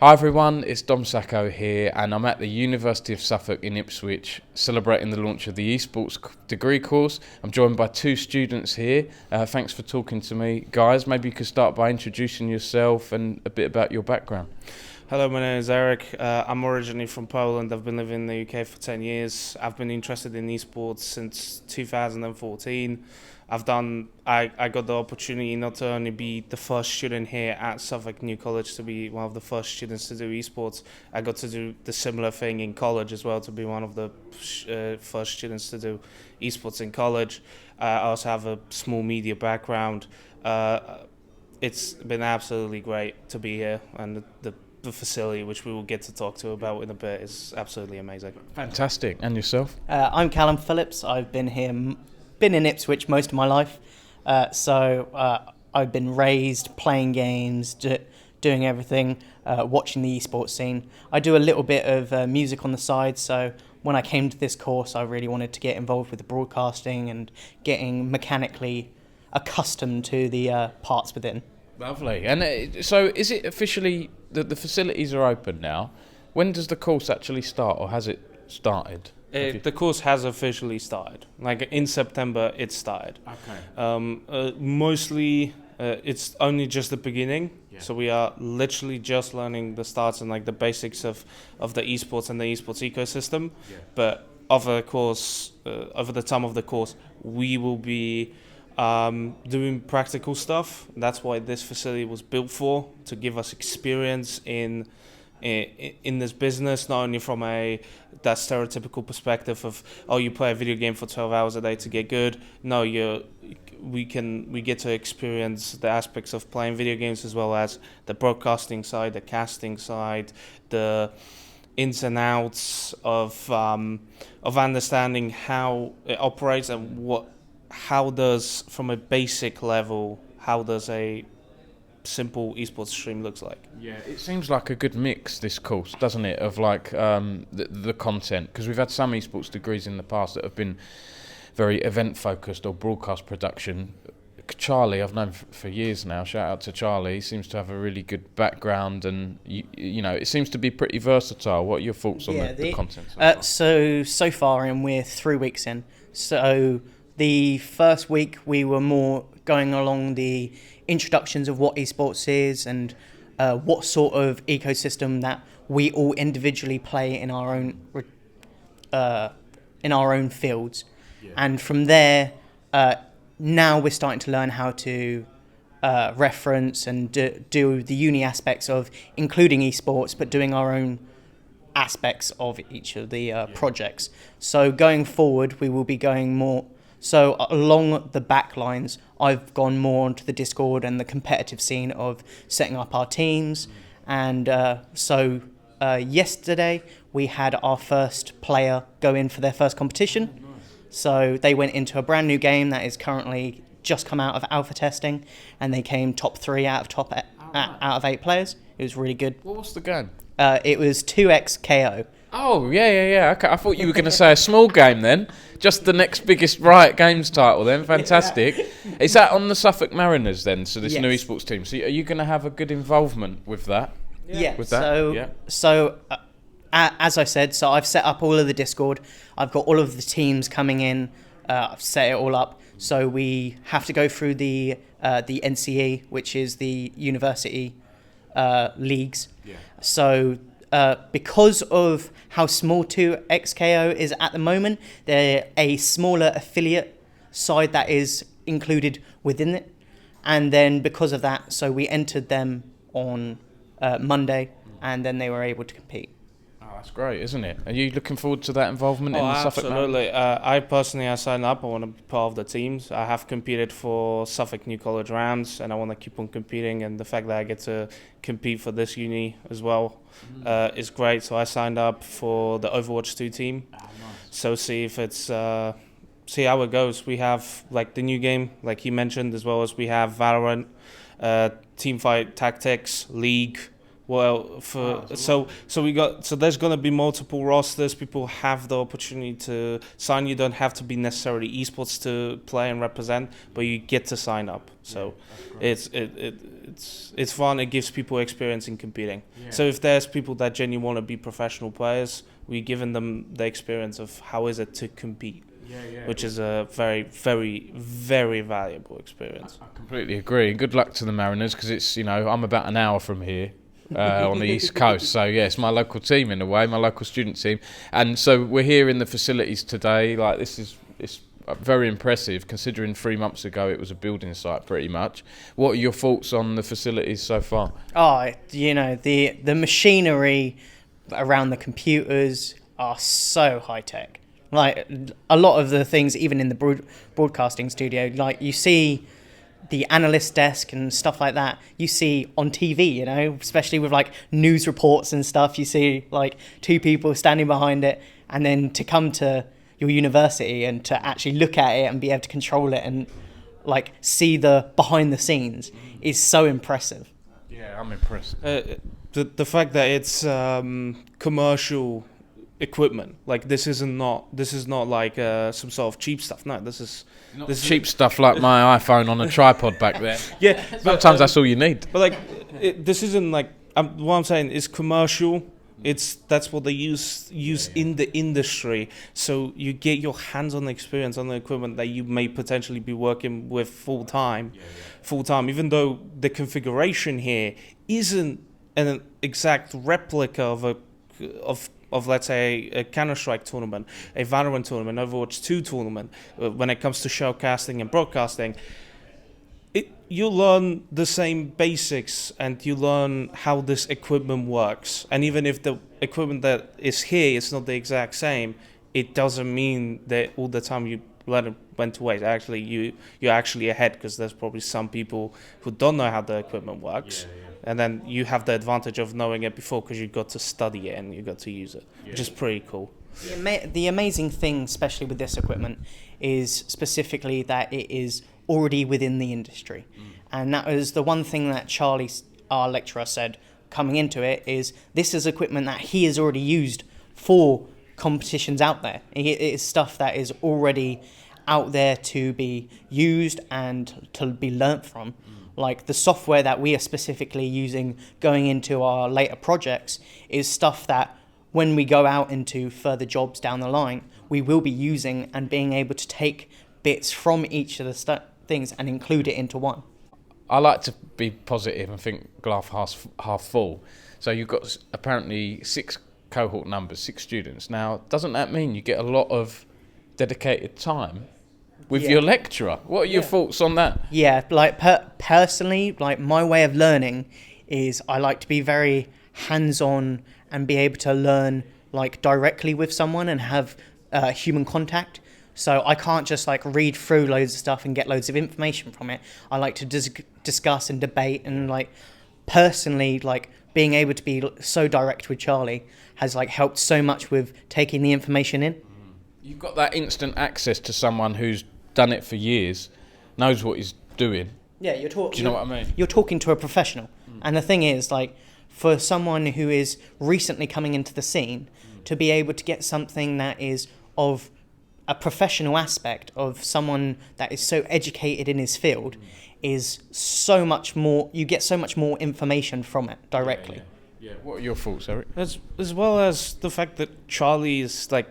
Hi everyone, it's Dom Sacco here, and I'm at the University of Suffolk in Ipswich celebrating the launch of the Esports degree course. I'm joined by two students here. Thanks for talking to me. Guys, maybe you could start by introducing yourself and a bit about your background. Hello, my name is Eryk. I'm originally from Poland. I've been living in the UK for 10 years. I've been interested in esports since 2014. I got the opportunity not to only be the first student here at Suffolk New College to be one of the first students to do esports. I got to do the similar thing in college as well, to be one of the first students to do esports in college. I also have a small media background. It's been absolutely great to be here, and the facility, which we will get to talk to about in a bit, is absolutely amazing. Fantastic. And yourself? I'm Callum Phillips. I've been in Ipswich most of my life. I've been raised playing games, doing everything, watching the esports scene. I do a little bit of music on the side, so when I came to this course, I really wanted to get involved with the broadcasting and getting mechanically accustomed to the parts within. Lovely. And so is it officially that the facilities are open now? When does the course actually start, or has it started? The course has officially started. Like in September, it started. Okay. Mostly, it's only just the beginning. Yeah. So we are literally just learning the starts and like the basics of the esports and the esports ecosystem. Yeah. But over the time of the course, we will be doing practical stuff. That's why this facility was built for, to give us experience in this business, not only from that stereotypical perspective of, oh, you play a video game for 12 hours a day to get good. No, we get to experience the aspects of playing video games, as well as the broadcasting side, the casting side, the ins and outs of understanding how it operates and how does, from a basic level, how does a simple esports stream looks like. Yeah, it seems like a good mix, this course, doesn't it, of like the content, because we've had some esports degrees in the past that have been very event focused or broadcast production. Charlie, I've known for years now, shout out to Charlie, he seems to have a really good background, and you know, it seems to be pretty versatile. What are your thoughts on the content so far, and we're 3 weeks in, so the first week we were more going along the introductions of what esports is and what sort of ecosystem that we all individually play in our own fields. Yeah. And from there, now we're starting to learn how to reference and do the uni aspects of including esports, but doing our own aspects of each of the projects. So going forward, we will be going more. So along the back lines, I've gone more onto the Discord and the competitive scene of setting up our teams. And yesterday we had our first player go in for their first competition. Oh, nice. So they went into a brand new game that is currently just come out of alpha testing, and they came top 3 out of 8 players. It was really good. What was the game? It was 2x KO. Oh, yeah. Okay, I thought you were going to say a small game then. Just the next biggest Riot Games title then. Fantastic. Yeah. Is that on the Suffolk Mariners then, so this new esports team? So are you going to have a good involvement with that? Yeah. With that? As I said, so I've set up all of the Discord. I've got all of the teams coming in. I've set it all up. So we have to go through the NCE, which is the university leagues. Yeah. So because of how small 2XKO is at the moment, they're a smaller affiliate side that is included within it. And then because of that, so we entered them on Monday, and then they were able to compete. Oh, that's great, isn't it? Are you looking forward to that involvement in the Suffolk? Absolutely. I personally signed up. I want to be part of the teams. I have competed for Suffolk New College rounds, and I want to keep on competing. And the fact that I get to compete for this uni as well is great. So I signed up for the Overwatch 2 team. Oh, nice. So see how it goes. We have like the new game, like he mentioned, as well as we have Valorant, Teamfight Tactics, League, Well, so there's gonna be multiple rosters. People have the opportunity to sign. You don't have to be necessarily esports to play and represent, but you get to sign up. So it's fun. It gives people experience in competing. Yeah. So if there's people that genuinely want to be professional players, we're giving them the experience of how is it to compete. Which is a very, very, very valuable experience. I completely agree. Good luck to the Mariners, because it's, I'm about an hour from here on the East Coast. So, yeah, it's my local team in a way, my local student team. And so we're here in the facilities today. Like, it's very impressive, considering 3 months ago it was a building site pretty much. What are your thoughts on the facilities so far? Oh, the machinery around the computers are so high-tech. Like, a lot of the things, even in the broadcasting studio, like, you see the analyst desk and stuff like that, you see on TV, especially with, like, news reports and stuff. You see, like, 2 people standing behind it, and then to come to your university and to actually look at it and be able to control it and, like, see the behind the scenes is so impressive. Yeah, I'm impressed. The fact that it's commercial equipment, like this is not like some sort of cheap stuff. No, this is cheap stuff like my iPhone on a tripod back there. Yeah, sometimes that's all you need. But like, this isn't like what I'm saying is commercial. That's what they use in the industry. So you get your hands-on experience on the equipment that you may potentially be working with full time. Even though the configuration here isn't an exact replica of let's say a Counter-Strike tournament, a Valorant tournament, Overwatch 2 tournament, when it comes to showcasting and broadcasting, you learn the same basics and you learn how this equipment works. And even if the equipment that is here is not the exact same, it doesn't mean that all the time you let it went to waste. Actually, you're actually ahead, because there's probably some people who don't know how the equipment works. And then you have the advantage of knowing it before, because you got to study it and you got to use it, which is pretty cool. The amazing thing, especially with this equipment, is specifically that it is already within the industry. And that was the one thing that Charlie, our lecturer, said coming into it, is this is equipment that he has already used for competitions out there. It is stuff that is already out there to be used and to be learnt from. Like, the software that we are specifically using going into our later projects is stuff that when we go out into further jobs down the line, we will be using and being able to take bits from each of the things and include it into one. I like to be positive and think glass half full. So you've got apparently 6 cohort numbers, 6 students. Now, doesn't that mean you get a lot of dedicated time with your lecturer? What are your thoughts on that? Yeah, like personally, like, my way of learning is I like to be very hands-on and be able to learn, like, directly with someone and have human contact. So I can't just, like, read through loads of stuff and get loads of information from it. I like to discuss and debate, and, like, personally, like, being able to be so direct with Charlie has, like, helped so much with taking the information in. You've got that instant access to someone who's done it for years, knows what he's doing. Yeah, you're talking. Do you know what I mean? You're talking to a professional. And the thing is, like, for someone who is recently coming into the scene, to be able to get something that is of a professional aspect, of someone that is so educated in his field, is so much more. You get so much more information from it directly. Yeah. What are your thoughts, Eryk? As well as the fact that Charlie is like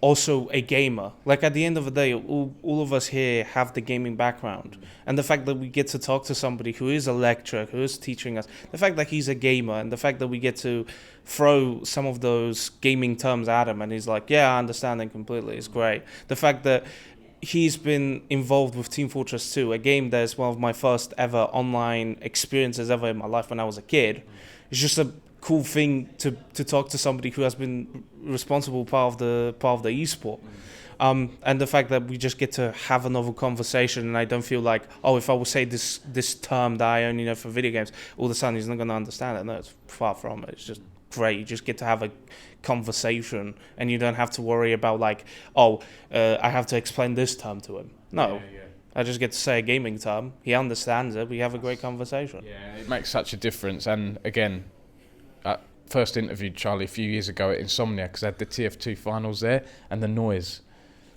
also a gamer. Like, at the end of the day, all of us here have the gaming background. And the fact that we get to talk to somebody who is a lecturer, who is teaching us, the fact that he's a gamer, and the fact that we get to throw some of those gaming terms at him and he's like, yeah, I understand them completely, is great. The fact that he's been involved with Team Fortress 2, a game that is one of my first ever online experiences ever in my life when I was a kid. It's just a cool thing to talk to somebody who has been responsible part of the esport. And the fact that we just get to have another conversation, and I don't feel like, if I will say this term that I only know for video games, all of a sudden he's not going to understand it. No, it's far from it. It's just great. You just get to have a conversation, and you don't have to worry about, like, I have to explain this term to him. No. I just get to say a gaming term. He understands it. We have a great conversation. Yeah, it makes such a difference. And again, I first interviewed Charlie a few years ago at Insomnia because I had the TF2 finals there, and the noise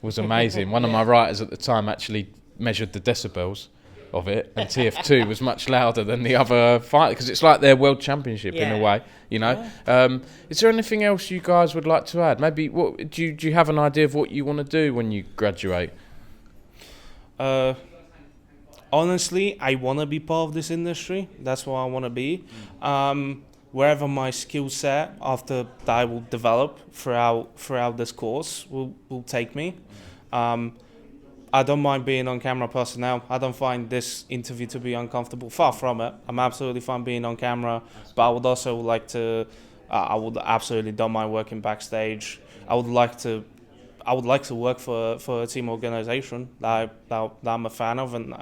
was amazing. One of my writers at the time actually measured the decibels of it, and TF2 was much louder than the other fight because it's like their world championship in a way, you know. Is there anything else you guys would like to add? Maybe what do you have an idea of what you want to do when you graduate? Honestly, I want to be part of this industry. That's what I want to be. Wherever my skill set after that I will develop throughout this course will take me. I don't mind being on camera personnel. I don't find this interview to be uncomfortable. Far from it. I'm absolutely fine being on camera, but I would also like to. I would absolutely don't mind working backstage. I would like to work for a team organization that I'm a fan of, and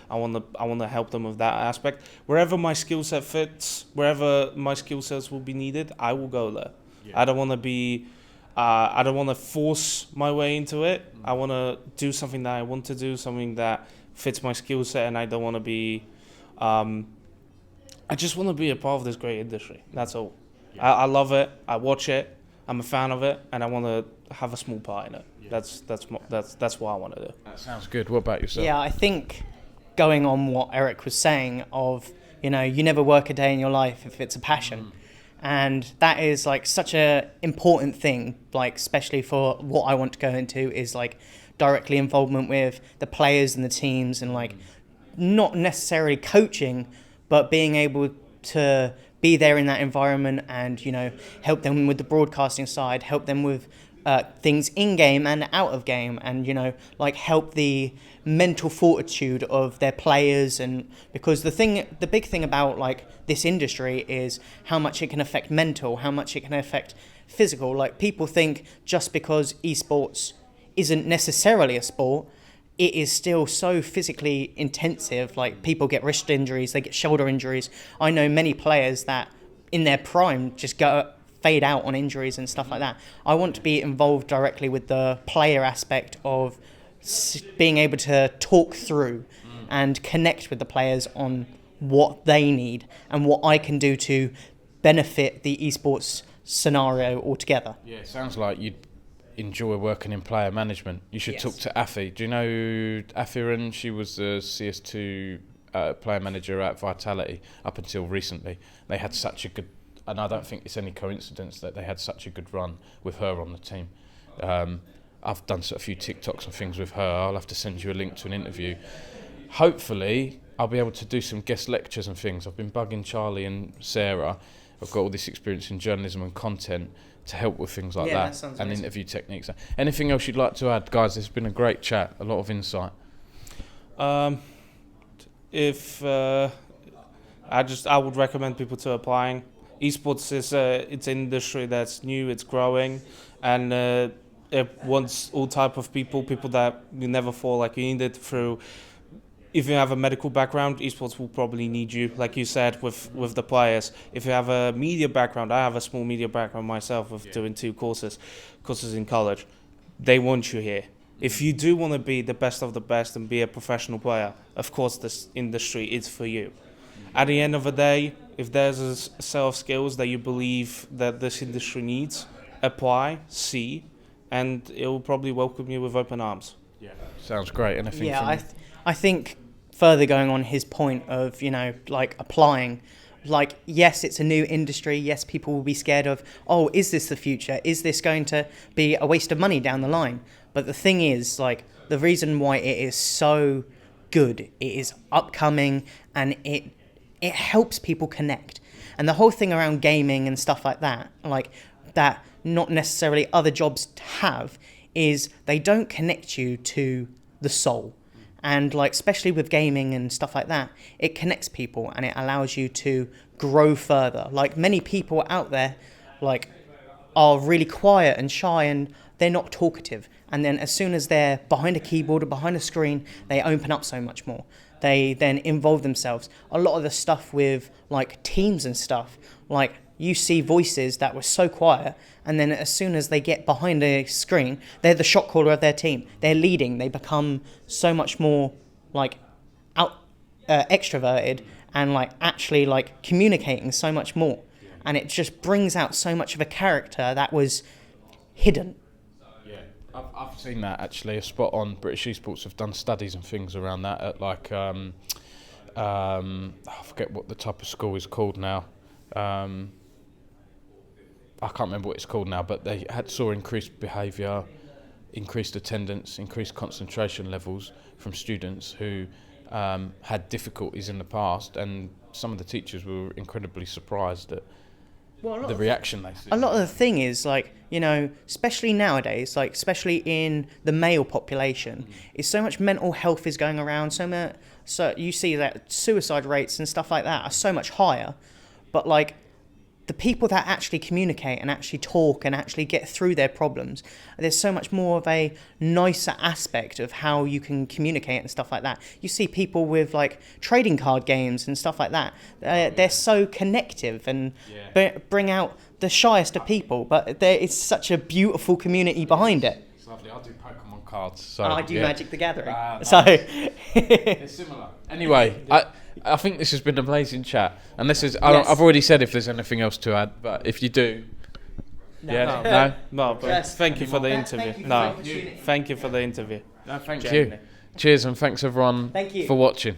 I want to help them with that aspect. Wherever my skill set fits, wherever my skill sets will be needed, I will go there. Yeah. I don't want to be. I don't want to force my way into it. I want to do something that I want to do, something that fits my skill set, and I don't want to be. I just want to be a part of this great industry. That's all. Yeah. I love it. I watch it. I'm a fan of it, and I want to have a small part in it. Yeah. That's what I want to do. That sounds good. What about yourself? Yeah, I think going on what Eryk was saying of, you never work a day in your life if it's a passion. And that is like such a important thing, like especially for what I want to go into is like directly involvement with the players and the teams and like not necessarily coaching, but being able to be there in that environment and, help them with the broadcasting side, help them with things in game and out of game, and like help the mental fortitude of their players. And because the big thing about like this industry is how much it can affect mental, how much it can affect physical. Like people think just because esports isn't necessarily a sport, it is still so physically intensive. Like people get wrist injuries, they get shoulder injuries. I know many players that in their prime just fade out on injuries and stuff like that. I want to be involved directly with the player aspect of being able to talk through and connect with the players on what they need and what I can do to benefit the esports scenario altogether. Yeah, it sounds like you'd enjoy working in player management. You should talk to Afi. Do you know Afiran? She was the CS2 player manager at Vitality up until recently. They had such a good, and I don't think it's any coincidence that they had such a good run with her on the team. I've done a few TikToks and things with her. I'll have to send you a link to an interview. Hopefully, I'll be able to do some guest lectures and things. I've been bugging Charlie and Sarah. I've got all this experience in journalism and content to help with things like that and amazing. Interview techniques. Anything else you'd like to add, guys? It's been a great chat, a lot of insight. I would recommend people to applying. Esports is it's an industry that's new, it's growing, and it wants all type of people that you never thought like you needed through. If you have a medical background, esports will probably need you, like you said, with the players. If you have a media background, I have a small media background myself with doing 2 courses in college. They want you here. If you do want to be the best of the best and be a professional player, of course this industry is for you. At the end of the day, if there's a set of skills that you believe that this industry needs, apply, see, and it will probably welcome you with open arms. Yeah, sounds great. And I think further going on his point of, like applying, like, yes, it's a new industry. Yes, people will be scared of, oh, is this the future? Is this going to be a waste of money down the line? But the thing is, like, the reason why it is so good, it is upcoming and it helps people connect. And the whole thing around gaming and stuff like that, like that not necessarily other jobs have, is they don't connect you to the soul. And like, especially with gaming and stuff like that, it connects people and it allows you to grow further. Like many people out there, like, are really quiet and shy and they're not talkative. And then as soon as they're behind a keyboard or behind a screen, they open up so much more. They then involve themselves. A lot of the stuff with like teams and stuff, like you see voices that were so quiet, and then as soon as they get behind a screen, they're the shot caller of their team. They're leading. They become so much more like out extroverted and like actually like communicating so much more, and it just brings out so much of a character that was hidden. Yeah, I've seen that actually. A spot on British Esports have done studies and things around that at like I forget what the type of school is called now. I can't remember what it's called now, but they saw increased behaviour, increased attendance, increased concentration levels from students who had difficulties in the past, and some of the teachers were incredibly surprised at the reaction they see. A lot of the thing is like, you know, especially nowadays, like especially in the male population, is so much mental health is going around. So you see that suicide rates and stuff like that are so much higher, but like the people that actually communicate and actually talk and actually get through their problems, there's so much more of a nicer aspect of how you can communicate and stuff like that. You see people with like trading card games and stuff like that. They're so connective and bring out the shyest of people, but there is such a beautiful community behind it. It's lovely. I do Pokemon cards. So, I do Magic the Gathering. Nice. So It's similar. Anyway, I think this has been an amazing chat. And this is, I've already said if there's anything else to add, but if you do... No, but thank you for the interview. Thank you for the interview. No, thank you. Cheers, and thanks everyone for watching.